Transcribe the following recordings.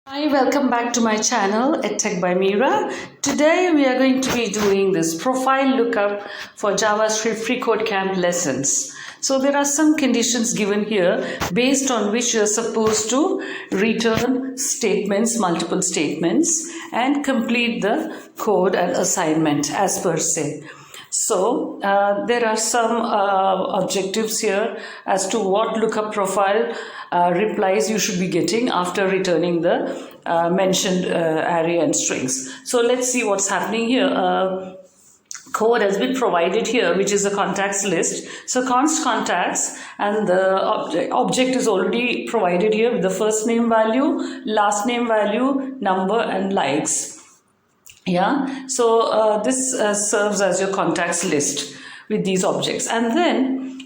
Hi, welcome back to my channel, edtech by Meera. Today we are going to be doing this profile lookup for JavaScript free code camp lessons. So there are some conditions given here based on which you are supposed to return statements, multiple statements, and complete the code and assignment as per se. So there are some objectives here as to what lookup profile replies you should be getting after returning the mentioned array and strings. So let's see what's happening here. Code has been provided here, which is a contacts list. So const contacts, and the object is already provided here with the first name value, last name value, number, and likes. Yeah, so this serves as your contacts list with these objects. And then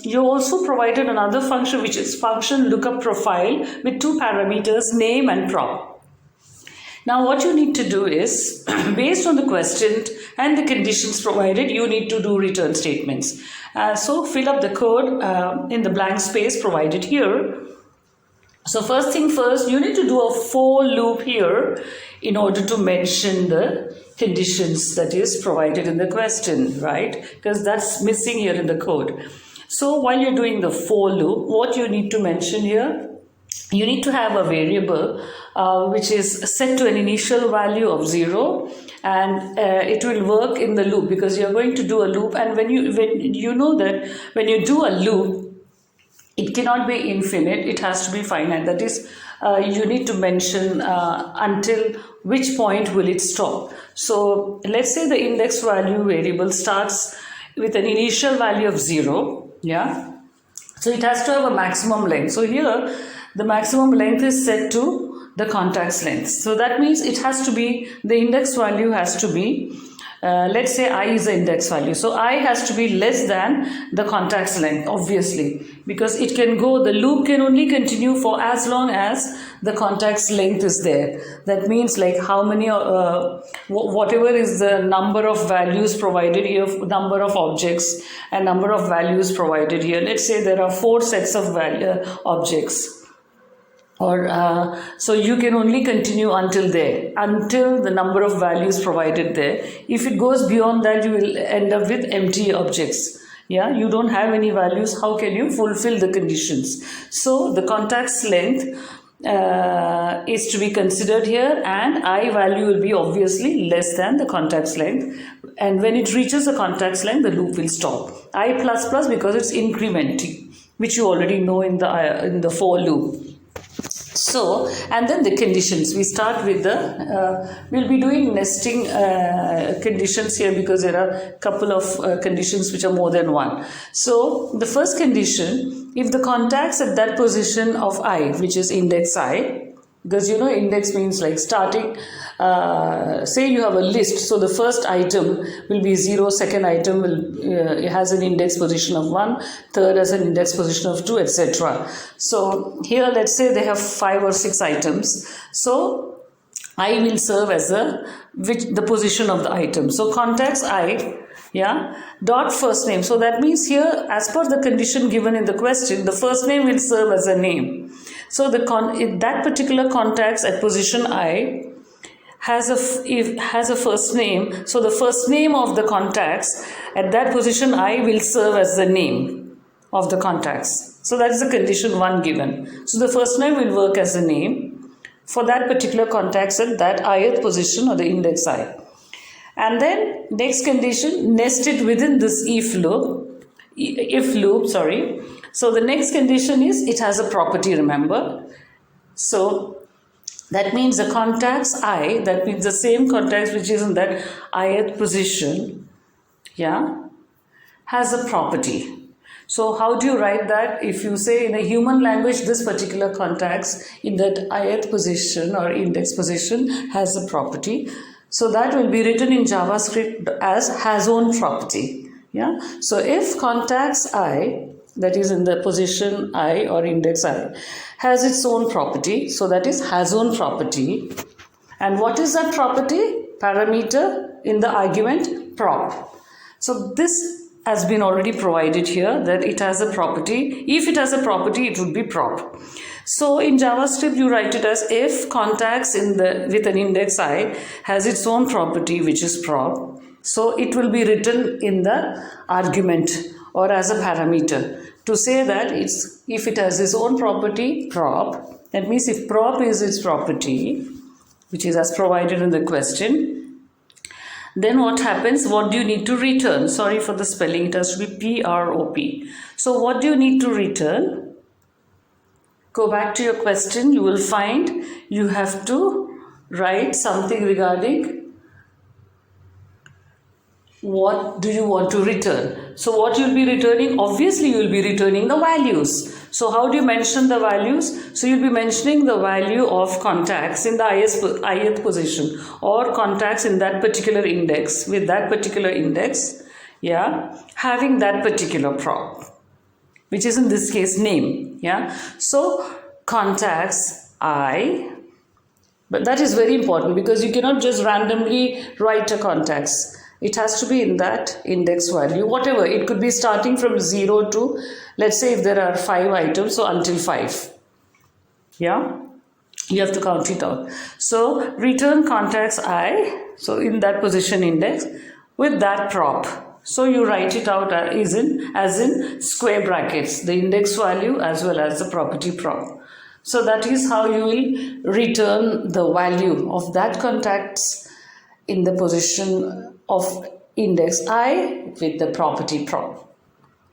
you also provided another function, which is function lookup profile with two parameters, name and prop. Now what you need to do is, based on the question and the conditions provided, you need to do return statements. So fill up the code in the blank space provided here. So first thing first, you need to do a for loop here in order to mention the conditions that is provided in the question, right? Because that's missing here in the code. So while you're doing the for loop, what you need to mention here, you need to have a variable which is set to an initial value of 0, and it will work in the loop because you're going to do a loop. And when you know that when you do a loop, it cannot be infinite, it has to be finite. That is, you need to mention until which point will it stop. So let's say the index value variable starts with an initial value of 0. Yeah, so it has to have a maximum length. So here the maximum length is set to the contacts length. So that means it has to be, the index value has to be, let's say I is the index value. So I has to be less than the contacts length, obviously, because it can go, the loop can only continue for as long as the contacts length is there. That means like how many, whatever is the number of values provided here, number of objects and number of values provided here. Let's say there are 4 sets of objects. Or so you can only continue until there, until the number of values provided there. If it goes beyond that, you will end up with empty objects. Yeah, you don't have any values. How can you fulfill the conditions? So the contacts length is to be considered here, and I value will be obviously less than the contacts length. And when it reaches the contacts length, the loop will stop. I plus plus because it's incrementing, which you already know in the for loop. So, and then the conditions, we start with the, we'll be doing nesting conditions here because there are a couple of conditions which are more than one. So, the first condition, if the contacts at that position of I, which is index I, because you know index means like starting, say you have a list, so the first item will be 0, second item will it has an index position of 1, third has an index position of 2, etc. So here let's say they have 5 or 6 items, so I will serve as the position of the item. So contacts I, yeah, dot first name. So that means here, as per the condition given in the question, the first name will serve as a name. So that particular contacts at position I has a first name. So the first name of the contacts at that position I will serve as the name of the contacts. So that is the condition 1 given. So the first name will work as a name for that particular contacts at that ith position or the index I. And then next condition, nested within this if loop, sorry. So the next condition is it has a property, remember. So that means the contacts I, that means the same contacts which is in that ith position, yeah, has a property. So how do you write that? If you say in a human language, this particular contacts in that ith position or index position has a property. So that will be written in JavaScript as has own property. Yeah. So if contacts I, that is in the position I or index I, has its own property, so that is has own property. And what is that property? Parameter in the argument prop. So this has been already provided here, that it has a property. If it has a property, it would be prop. So in JavaScript, you write it as if contacts with an index I has its own property, which is prop. So it will be written in the argument or as a parameter to say that if it has its own property prop. That means if prop is its property, which is as provided in the question, then what happens? What do you need to return? Sorry for the spelling, it has to be prop. So what do you need to return? Go back to your question, you will find you have to write something regarding what do you want to return. So what you'll be returning, obviously you will be returning the values. So how do you mention the values? So you'll be mentioning the value of contacts in the ith position or contacts in that particular index with that particular index, yeah, having that particular prop, which is in this case name, yeah. So contacts I, but that is very important because you cannot just randomly write a contacts. It has to be in that index value, whatever. It could be starting from 0 to, let's say if there are 5 items, so until 5. Yeah, you have to count it out. So return contacts I, so in that position index with that prop. So you write it out as in square brackets, the index value as well as the property prop. So that is how you will return the value of that contacts in the position of index I with the property prop.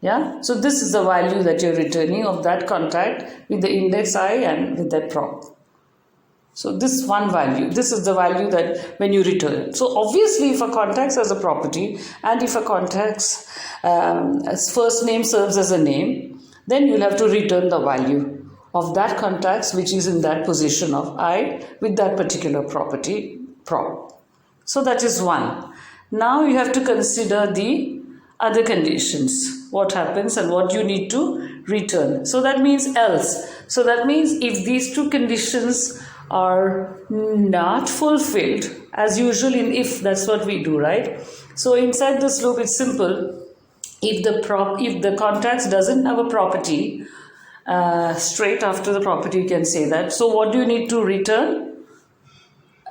Yeah, so this is the value that you're returning of that contact with the index I and with that prop. So this one value, this is the value that when you return. So obviously if a contacts has a property and if a contacts as first name serves as a name, then you'll have to return the value of that contacts which is in that position of I with that particular property prop. So that is one. Now you have to consider the other conditions. What happens and what you need to return. So that means else. So that means if these two conditions are not fulfilled, as usual in if, that's what we do, right? So inside this loop it's simple. If the contacts doesn't have a property, straight after the property you can say that. So what do you need to return?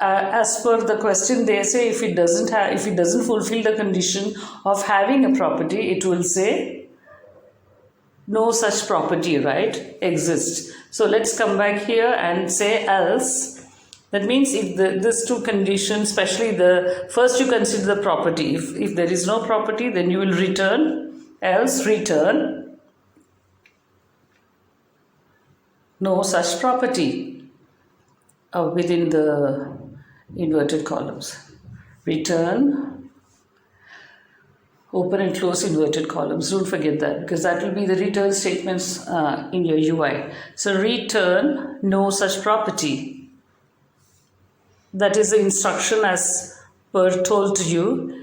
As per the question, they say if it doesn't fulfill the condition of having a property, it will say no such property, right, exists. So let's come back here and say else. That means if these two conditions, especially the first, you consider the property. If there is no property, then you will return else return no such property within the inverted columns. Return open and close inverted columns. Don't forget that because that will be the return statements in your UI. So return no such property. That is the instruction as per told to you.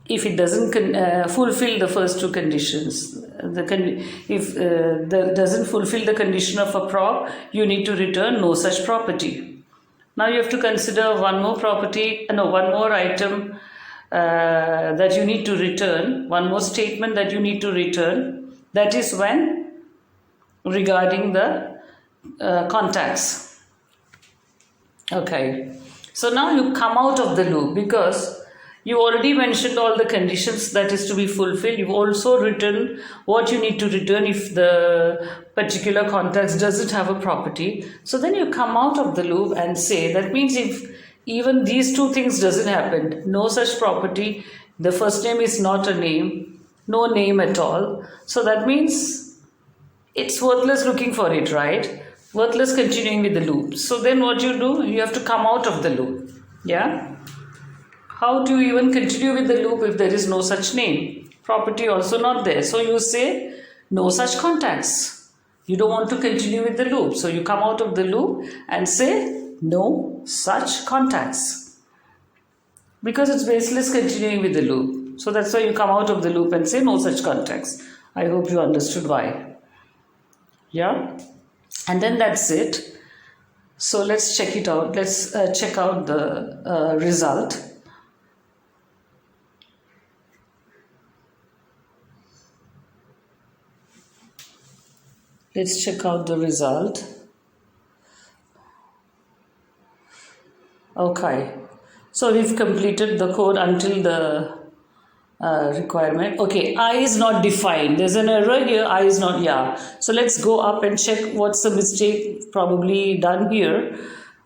If it doesn't fulfill the first two conditions, if doesn't fulfill the condition of a prop, you need to return no such property. Now you have to consider one more one more item that you need to return, one more statement that you need to return. That is when regarding the contacts. Okay, so now you come out of the loop because you already mentioned all the conditions that is to be fulfilled. You've also written what you need to return if the particular context doesn't have a property. So then you come out of the loop and say, that means if even these two things doesn't happen, no such property, the first name is not a name, no name at all. So that means it's worthless looking for it, right? Worthless continuing with the loop. So then what you do, you have to come out of the loop. Yeah. How do you even continue with the loop if there is no such name? Property also not there. So you say no such contacts. You don't want to continue with the loop. So you come out of the loop and say no such contacts. Because it's baseless continuing with the loop. So that's why you come out of the loop and say no such contacts. I hope you understood why. Yeah. And then that's it. So let's check it out. Let's check out the result. Let's check out the result. Okay, so we've completed the code until the requirement. Okay, I is not defined. There's an error here. I is not, yeah. So let's go up and check what's the mistake probably done here.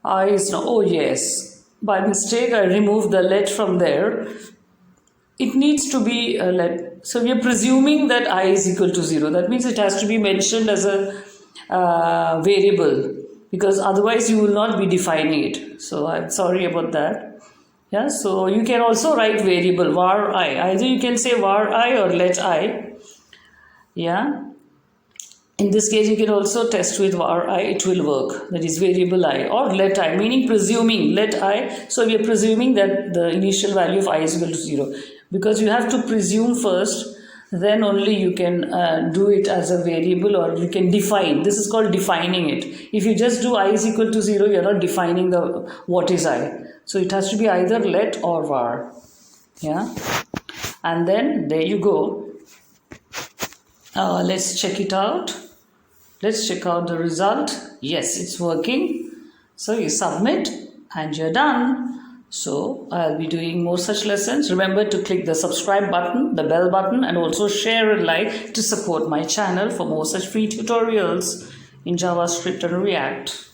I is not, oh yes. By mistake, I removed the let from there. It needs to be a let. So we are presuming that I is equal to 0. That means it has to be mentioned as a variable, because otherwise you will not be defining it. So I'm sorry about that. Yeah, so you can also write variable var I. Either you can say var I or let I. Yeah. In this case, you can also test with var I, it will work. That is variable I or let I, meaning presuming let I. So we are presuming that the initial value of I is equal to 0. Because you have to presume first, then only you can do it as a variable, or you can define. This is called defining it. If you just do I is equal to 0, you are not defining the what is I. So it has to be either let or var. Yeah. And then there you go. Let's check it out. Let's check out the result. Yes, it's working. So you submit and you're done. So I'll be doing more such lessons. Remember to click the subscribe button, the bell button, and also share and like to support my channel for more such free tutorials in JavaScript and React.